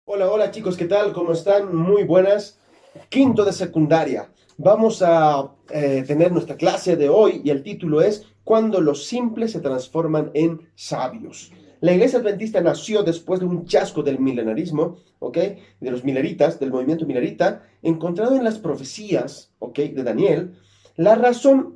Hola, hola chicos, ¿qué tal? ¿Cómo están? Muy buenas. Quinto de secundaria. Vamos a tener nuestra clase de hoy y el título es Cuando los simples se transforman en sabios. La iglesia adventista nació después de un chasco del milenarismo, ¿ok? De los mileritas, del movimiento milerita, encontrado en las profecías, ¿ok? De Daniel. La razón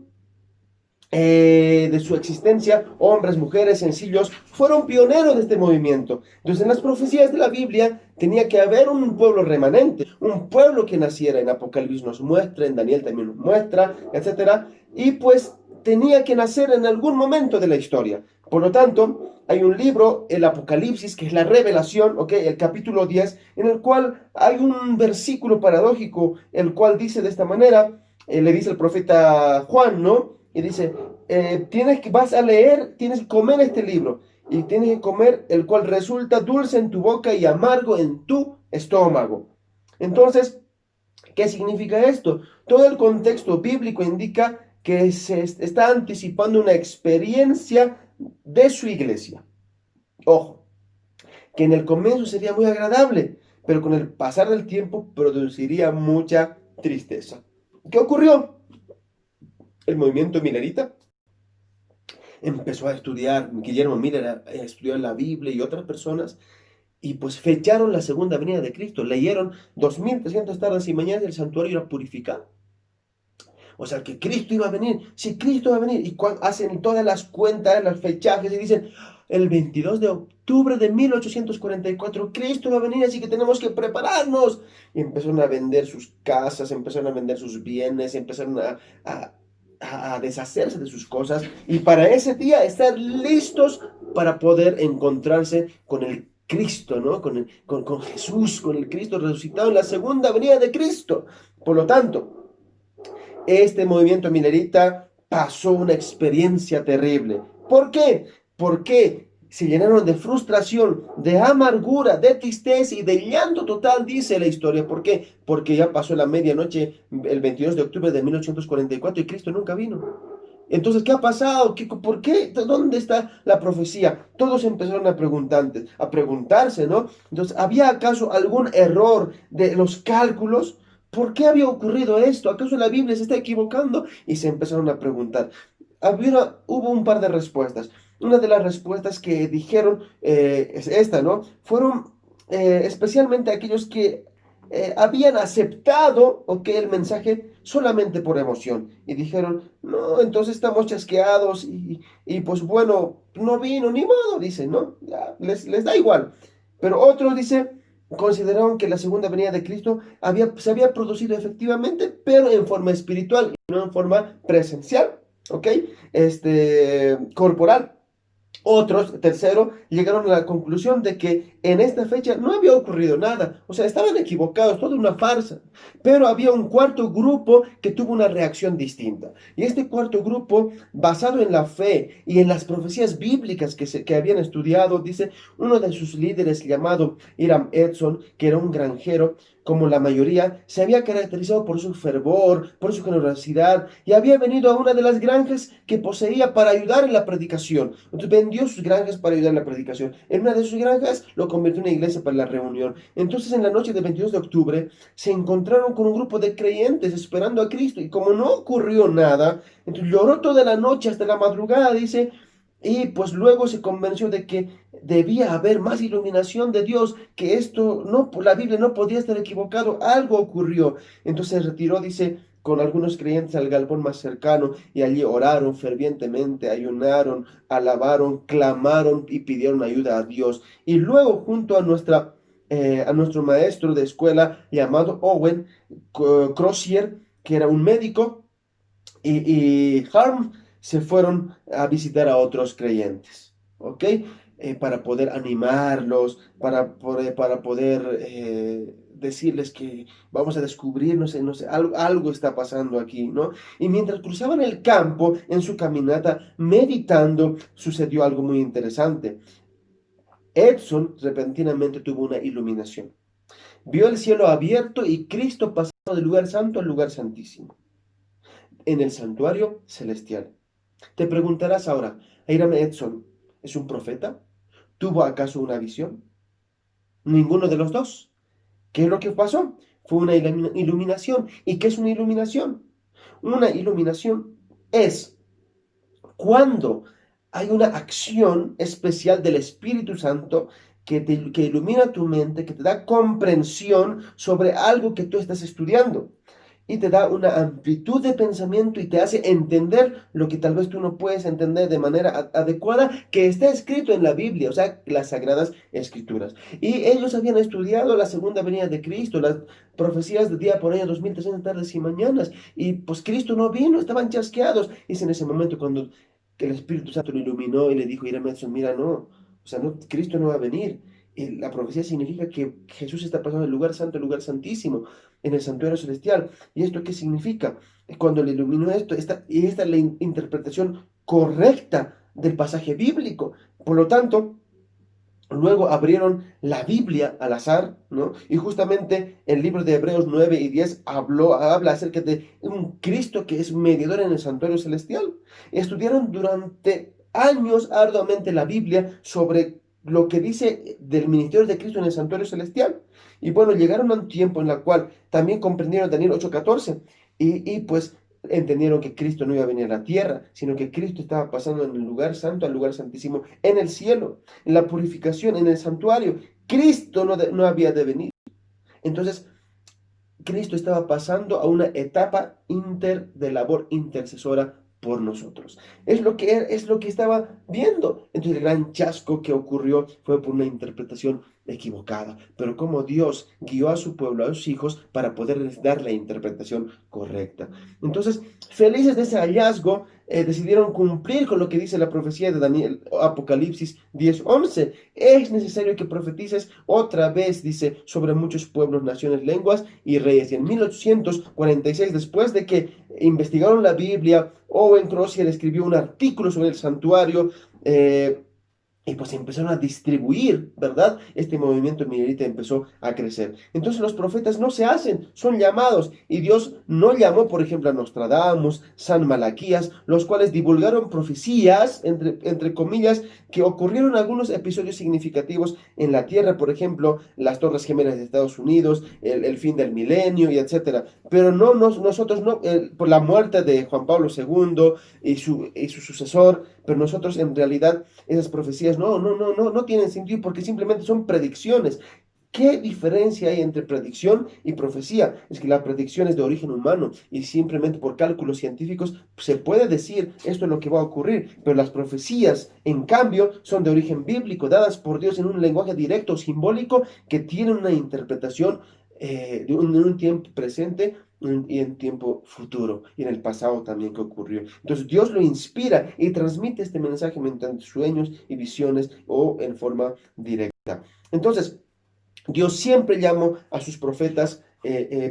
de su existencia, hombres, mujeres, sencillos, fueron pioneros de este movimiento. Entonces, en las profecías de la Biblia tenía que haber un pueblo remanente, un pueblo que naciera. En Apocalipsis nos muestra, en Daniel también nos muestra, etcétera. Y pues tenía que nacer en algún momento de la historia. Por lo tanto, hay un libro, el Apocalipsis, que es la revelación, ¿ok? El capítulo 10, en el cual hay un versículo paradójico, el cual dice de esta manera, le dice el profeta Juan, ¿no? Y dice, vas a leer, tienes que comer este libro y tienes que comer el cual resulta dulce en tu boca y amargo en tu estómago. Entonces, ¿qué significa esto? Todo el contexto bíblico indica que se está anticipando una experiencia de su iglesia. Ojo, que en el comienzo sería muy agradable, pero con el pasar del tiempo produciría mucha tristeza. ¿Qué ocurrió? El movimiento milerita empezó a estudiar, Guillermo Miller estudió la Biblia y otras personas, y pues fecharon la segunda venida de Cristo, leyeron 2300 tardes y mañanas y el santuario era purificado. O sea, que Cristo iba a venir, sí, Cristo va a venir, y hacen todas las cuentas, los fechajes, y dicen, el 22 de octubre de 1844, Cristo va a venir, así que tenemos que prepararnos. Y empezaron a vender sus casas, empezaron a vender sus bienes, empezaron a a deshacerse de sus cosas y para ese día estar listos para poder encontrarse con el Cristo, ¿no? Con Jesús, con el Cristo resucitado en la segunda venida de Cristo. Por lo tanto, este movimiento milerita pasó una experiencia terrible. ¿Por qué? Porque se llenaron de frustración, de amargura, de tristeza y de llanto total, dice la historia. ¿Por qué? Porque ya pasó la medianoche, el 22 de octubre de 1844 y Cristo nunca vino. Entonces, ¿qué ha pasado? ¿Por qué? ¿Dónde está la profecía? Todos empezaron a preguntarse, ¿no? Entonces, ¿había acaso algún error de los cálculos? ¿Por qué había ocurrido esto? ¿Acaso la Biblia se está equivocando? Y se empezaron a preguntar. Hubo un par de respuestas. Una de las respuestas que dijeron es esta, ¿no? Fueron especialmente aquellos que habían aceptado, ok, el mensaje solamente por emoción y dijeron, no, entonces estamos chasqueados y pues bueno, no vino, ni modo, dicen, ¿no? Ya, les da igual. Pero otros, dice, consideraron que la segunda venida de Cristo se había producido efectivamente, pero en forma espiritual y no en forma presencial, ¿ok? Corporal. Otros, tercero, llegaron a la conclusión de que en esta fecha no había ocurrido nada. O sea, estaban equivocados, toda una farsa. Pero había un cuarto grupo que tuvo una reacción distinta. Y este cuarto grupo, basado en la fe y en las profecías bíblicas que habían estudiado, dice uno de sus líderes llamado Hiram Edson, que era un granjero, como la mayoría, se había caracterizado por su fervor, por su generosidad, y había venido a una de las granjas que poseía para ayudar en la predicación. Entonces vendió sus granjas para ayudar en la predicación. En una de sus granjas lo convirtió en una iglesia para la reunión. Entonces en la noche del 22 de octubre se encontraron con un grupo de creyentes esperando a Cristo, y como no ocurrió nada, entonces lloró toda la noche hasta la madrugada, dice, y pues luego se convenció de que debía haber más iluminación de Dios, que esto no, la Biblia no podía estar equivocado, algo ocurrió. Entonces se retiró, dice, con algunos creyentes al galpón más cercano y allí oraron fervientemente, ayunaron, alabaron, clamaron y pidieron ayuda a Dios. Y luego junto a nuestro maestro de escuela llamado Owen Crozier, que era un médico, y Harm se fueron a visitar a otros creyentes, ¿ok? Para poder animarlos, para poder decirles que vamos a descubrir, no sé, algo está pasando aquí, ¿no? Y mientras cruzaban el campo en su caminata, meditando, sucedió algo muy interesante. Edson repentinamente tuvo una iluminación. Vio el cielo abierto y Cristo pasando del lugar santo al lugar santísimo, en el santuario celestial. Te preguntarás ahora, ¿Hiram Edson es un profeta? ¿Tuvo acaso una visión? ninguno de los dos. ¿Qué es lo que pasó? Fue una iluminación. ¿Y qué es una iluminación? Una iluminación es cuando hay una acción especial del Espíritu Santo que ilumina tu mente, que te da comprensión sobre algo que tú estás estudiando y te da una amplitud de pensamiento y te hace entender lo que tal vez tú no puedes entender de manera adecuada, que está escrito en la Biblia, o sea, las Sagradas Escrituras. Y ellos habían estudiado la segunda venida de Cristo, las profecías de día por año, 2300 tardes y mañanas, y pues Cristo no vino, estaban chasqueados. Y es en ese momento cuando el Espíritu Santo lo iluminó y le dijo, mira, no, o sea, no, Cristo no va a venir. Y la profecía significa que Jesús está pasando del lugar santo al lugar santísimo, en el santuario celestial. ¿Y esto qué significa? Cuando le iluminó esto, esta es la interpretación correcta del pasaje bíblico. Por lo tanto, luego abrieron la Biblia al azar, ¿no? Y justamente el libro de Hebreos 9 y 10 habla acerca de un Cristo que es mediador en el santuario celestial. Estudiaron durante años arduamente la Biblia sobre lo que dice del ministerio de Cristo en el santuario celestial. Y bueno, llegaron a un tiempo en el cual también comprendieron Daniel 8:14 y pues entendieron que Cristo no iba a venir a la tierra, sino que Cristo estaba pasando en el lugar santo al lugar santísimo en el cielo, en la purificación, en el santuario. Cristo no había de venir. Entonces, Cristo estaba pasando a una etapa de labor intercesora por nosotros. Es lo que estaba viendo. Entonces el gran chasco que ocurrió fue por una interpretación equivocada. Pero como Dios guió a su pueblo, a sus hijos, para poderles dar la interpretación correcta. Entonces, felices de ese hallazgo, decidieron cumplir con lo que dice la profecía de Daniel, Apocalipsis 10:11. Es necesario que profetices otra vez, dice, sobre muchos pueblos, naciones, lenguas y reyes. Y en 1846, después de que investigaron la Biblia, Owen Crozier escribió un artículo sobre el santuario, y pues empezaron a distribuir, ¿verdad? Este movimiento milerita empezó a crecer. Entonces los profetas no se hacen, son llamados. Y Dios no llamó, por ejemplo, a Nostradamus, San Malaquías, los cuales divulgaron profecías, entre comillas, que ocurrieron algunos episodios significativos en la tierra, por ejemplo, las Torres Gemelas de Estados Unidos, el fin del milenio y etcétera. Pero no, nosotros no, por la muerte de Juan Pablo II y su sucesor, pero nosotros en realidad esas profecías no tienen sentido porque simplemente son predicciones. ¿Qué diferencia hay entre predicción y profecía? Es que la predicción es de origen humano y simplemente por cálculos científicos se puede decir esto es lo que va a ocurrir, pero las profecías, en cambio, son de origen bíblico, dadas por Dios en un lenguaje directo, simbólico, que tienen una interpretación en un tiempo presente y en tiempo futuro y en el pasado también que ocurrió. Entonces Dios lo inspira y transmite este mensaje mediante sueños y visiones o en forma directa. Entonces, Dios siempre llamó a sus profetas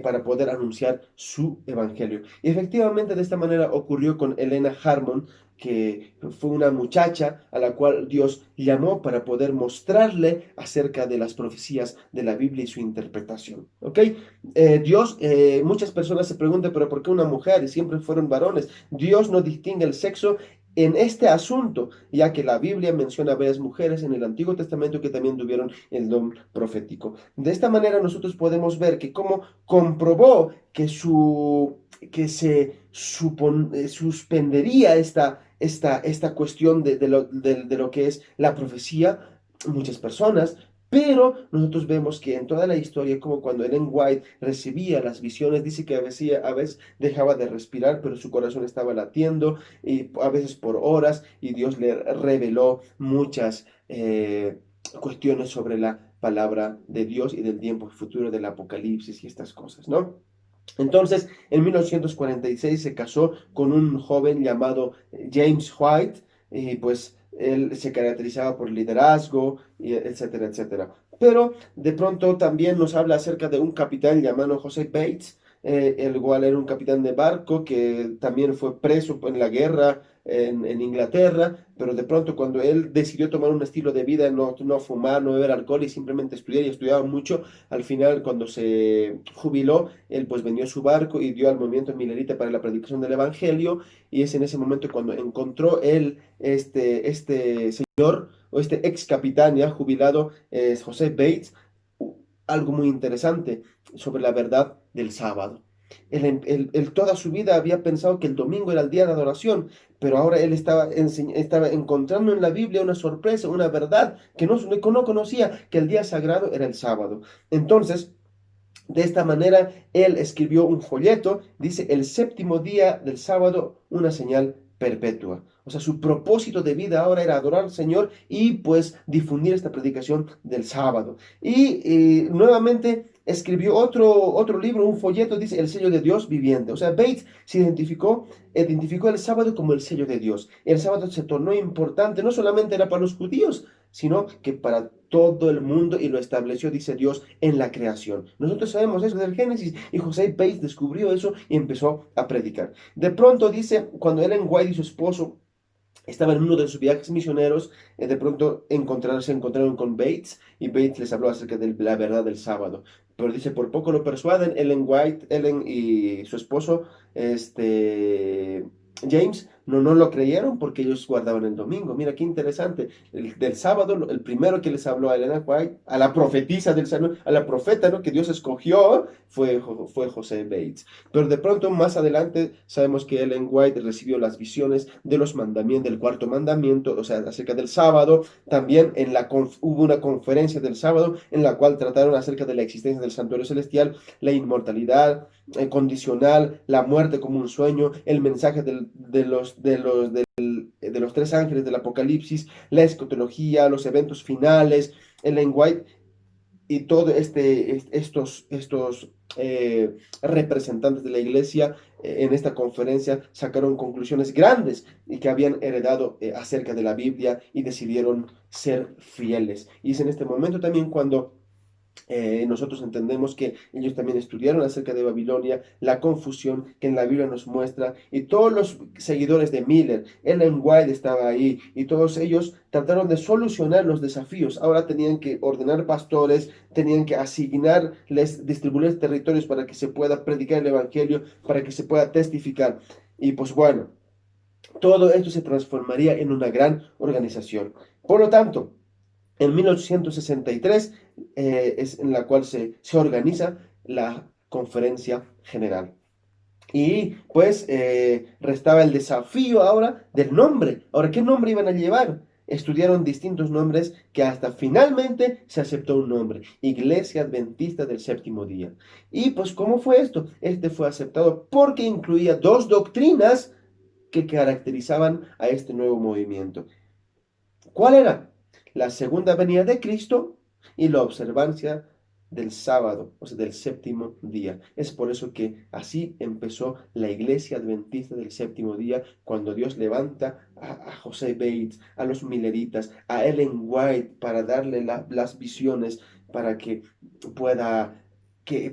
para poder anunciar su evangelio. Y efectivamente de esta manera ocurrió con Elena Harmon, que fue una muchacha a la cual Dios llamó para poder mostrarle acerca de las profecías de la Biblia y su interpretación. ¿Ok? Muchas personas se preguntan, pero ¿por qué una mujer? Y siempre fueron varones. Dios no distingue el sexo en este asunto, ya que la Biblia menciona a varias mujeres en el Antiguo Testamento que también tuvieron el don profético. De esta manera nosotros podemos ver que cómo comprobó que se suspendería esta cuestión de lo que es la profecía, muchas personas. Pero nosotros vemos que en toda la historia, como cuando Ellen White recibía las visiones, dice que a veces dejaba de respirar, pero su corazón estaba latiendo, y a veces por horas, y Dios le reveló muchas cuestiones sobre la palabra de Dios y del tiempo futuro del Apocalipsis y estas cosas, ¿no? Entonces, en 1946 se casó con un joven llamado James White, y pues él se caracterizaba por liderazgo, y etcétera, etcétera. Pero de pronto también nos habla acerca de un capitán llamado José Bates, el cual era un capitán de barco que también fue preso en la guerra en Inglaterra, pero de pronto cuando él decidió tomar un estilo de vida, no fumar, no beber alcohol y simplemente estudiar y estudiaba mucho, al final cuando se jubiló, él pues vendió su barco y dio al movimiento milerita para la predicación del evangelio, y es en ese momento cuando encontró él este señor o este ex capitán ya jubilado, José Bates, algo muy interesante sobre la verdad del sábado. Él toda su vida había pensado que el domingo era el día de adoración, pero ahora él estaba encontrando en la Biblia una sorpresa, una verdad que no conocía, que el día sagrado era el sábado. Entonces, de esta manera, él escribió un folleto, dice, el séptimo día del sábado, una señal perpetua. O sea, su propósito de vida ahora era adorar al Señor y pues difundir esta predicación del sábado. Y nuevamente escribió otro libro, un folleto, dice, el sello de Dios viviente. O sea, Bates se identificó el sábado como el sello de Dios. El sábado se tornó importante, no solamente era para los judíos, sino que para todo el mundo, y lo estableció, dice Dios, en la creación. Nosotros sabemos eso del Génesis, y José Bates descubrió eso y empezó a predicar. De pronto dice, cuando Ellen White y su esposo estaban en uno de sus viajes misioneros, de pronto se encontraron con Bates, y Bates les habló acerca de la verdad del sábado. Pero dice, por poco lo persuaden, Ellen y su esposo, James, no lo creyeron porque ellos guardaban el domingo. Mira qué interesante. Del sábado, el primero que les habló a Elena White, a la profetisa del sábado, a la profeta, ¿no?, que Dios escogió, fue José Bates. Pero de pronto, más adelante, sabemos que Ellen White recibió las visiones de los mandamientos, del cuarto mandamiento, o sea, acerca del sábado. También hubo una conferencia del sábado en la cual trataron acerca de la existencia del santuario celestial, la inmortalidad condicional, la muerte como un sueño, el mensaje de los tres ángeles del Apocalipsis, la escatología, los eventos finales, Ellen White y todos estos representantes de la iglesia en esta conferencia sacaron conclusiones grandes y que habían heredado acerca de la Biblia y decidieron ser fieles. Y es en este momento también cuando nosotros entendemos que ellos también estudiaron acerca de Babilonia, la confusión que en la Biblia nos muestra, y todos los seguidores de Miller, Ellen White estaba ahí, y todos ellos trataron de solucionar los desafíos. Ahora tenían que ordenar pastores, tenían que asignarles, distribuir territorios para que se pueda predicar el Evangelio, para que se pueda testificar. Y pues bueno, todo esto se transformaría en una gran organización. Por lo tanto, en 1863 es en la cual se organiza la conferencia general. Y pues restaba el desafío ahora del nombre. Ahora, ¿qué nombre iban a llevar? Estudiaron distintos nombres que hasta finalmente se aceptó un nombre, Iglesia Adventista del Séptimo Día. Y pues, ¿cómo fue esto? Este fue aceptado porque incluía dos doctrinas que caracterizaban a este nuevo movimiento. ¿Cuál era? La segunda venida de Cristo y la observancia del sábado, o sea, del séptimo día. Es por eso que así empezó la iglesia adventista del séptimo día, cuando Dios levanta a José Bates, a los Milleritas, a Ellen White, para darle las visiones, para que pueda,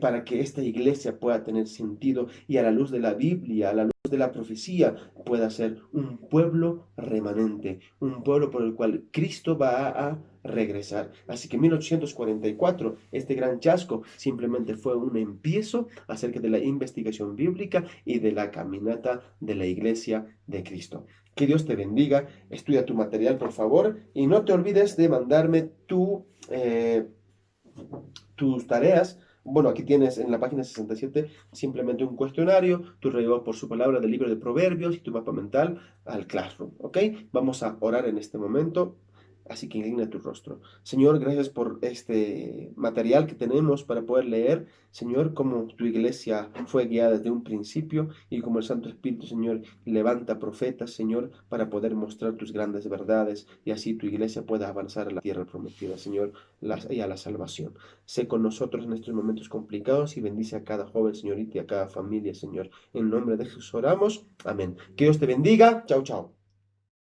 para que esta iglesia pueda tener sentido, y a la luz de la Biblia, a la luz de la profecía, pueda ser un pueblo remanente, un pueblo por el cual Cristo va a regresar. Así que 1844, este gran chasco simplemente fue un empiezo acerca de la investigación bíblica y de la caminata de la iglesia de Cristo. Que Dios te bendiga, estudia tu material por favor, y no te olvides de mandarme tus tareas. Bueno, aquí tienes en la página 67 simplemente un cuestionario, tu relevo por su palabra del libro de Proverbios y tu mapa mental al Classroom, ¿ok? Vamos a orar en este momento, así que inclina tu rostro. Señor, gracias por este material que tenemos para poder leer, Señor, cómo tu iglesia fue guiada desde un principio y como el Santo Espíritu, Señor, levanta profetas, Señor, para poder mostrar tus grandes verdades y así tu iglesia pueda avanzar a la tierra prometida, Señor, y a la salvación. Sé con nosotros en estos momentos complicados y bendice a cada joven, señorita, y a cada familia, Señor. En nombre de Jesús oramos. Amén. Que Dios te bendiga. Chao, chao.